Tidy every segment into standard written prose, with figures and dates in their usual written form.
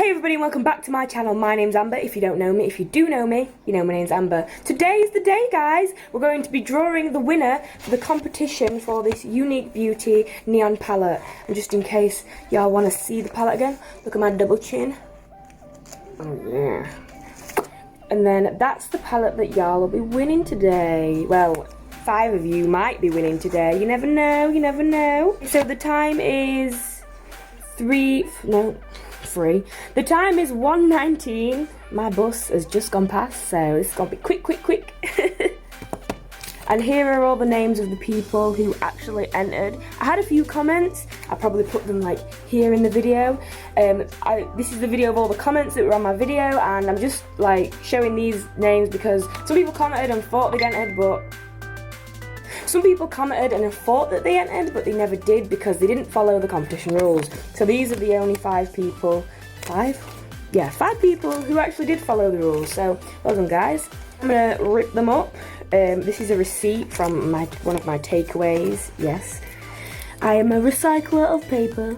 Hey everybody and welcome back to my channel. My name's Amber. If you don't know me, if you do know me, you know my name's Amber. Today is the day, guys. We're going to be drawing the winner for the competition for this Unique Beauty neon palette. And just in case y'all want to see the palette again, look at my double chin. Oh yeah. And then that's the palette that y'all will be winning today. Well, 5 of you might be winning today. You never know, you never know. So the time is 3. The time is 1:19. My bus has just gone past, so it's got to be quick. And here are all the names of the people who actually entered. I had a few comments. I probably put them like here in the video. This is the video of all the comments that were on my video, and I'm just like showing these names because some people commented and thought they'd entered, but some people commented and thought that they entered, but they never did because they didn't follow the competition rules. So these are the only 5 people. 5? Yeah, 5 people who actually did follow the rules. So well done, guys. I'm gonna rip them up. This is a receipt from one of my takeaways. Yes, I am a recycler of paper.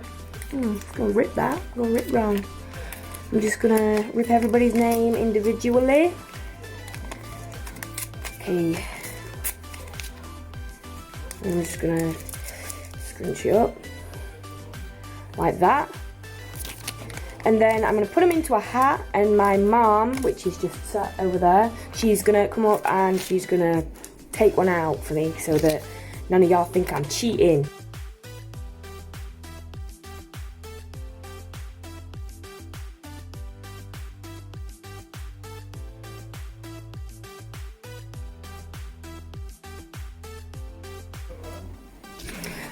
Gonna rip that. Gonna rip wrong. I'm just gonna rip everybody's name individually. Okay. I'm just gonna scrunch it up like that, and then I'm gonna put them into a hat, and my mom, which is just sat over there, she's gonna come up and she's gonna take one out for me so that none of y'all think I'm cheating.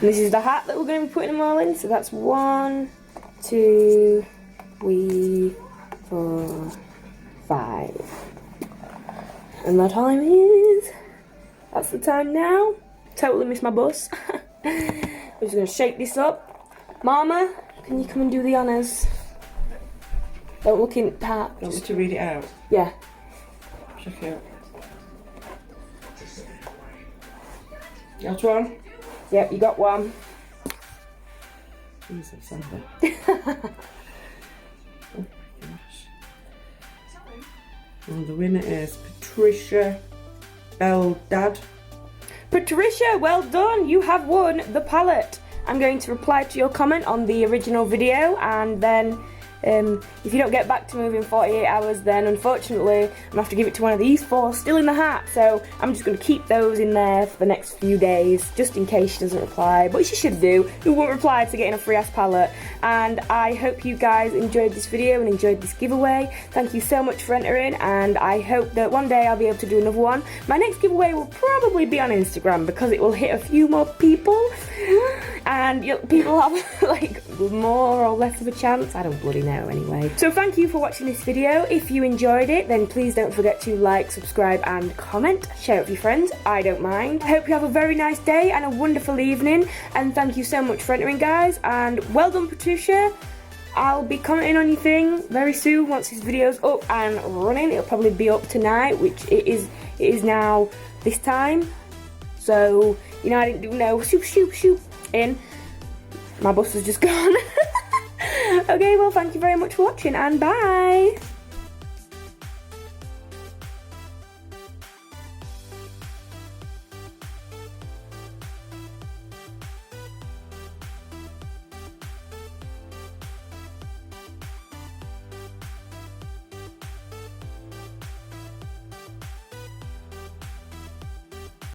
And this is the hat that we're going to be putting them all in. So that's 1, 2, 3, 4, 5. And the time is... That's the time now. Totally missed my bus. I'm just going to shake this up. Mama, can you come and do the honours? Don't look in the hat. Just to read it out? Yeah. Check it out. Got one? Yep, you got one. Jesus, Amber. Oh my gosh. And the winner is Patricia Beldad. Patricia, well done. You have won the palette. I'm going to reply to your comment on the original video, and then if you don't get back to me within 48 hours, then unfortunately I'm going to have to give it to one of these 4 still in the hat. So I'm just going to keep those in there for the next few days, just in case she doesn't reply, but she should do. Who won't reply to getting a free ass palette? And I hope you guys enjoyed this video and enjoyed this giveaway. Thank you so much for entering, and I hope that one day I'll be able to do another one. My next giveaway will probably be on Instagram because it will hit a few more people, and people have like more or less of a chance. I don't bloody know anyway. So thank you for watching this video. If you enjoyed it, then please don't forget to like, subscribe and comment. Share it with your friends, I don't mind. I hope you have a very nice day and a wonderful evening, and thank you so much for entering, guys, and well done, Patricia. I'll be commenting on your thing very soon once this video's up and running. It'll probably be up tonight, which it is now this time. So, you know, I didn't do no shoop in. My bus has just gone. Okay, well, thank you very much for watching, and bye.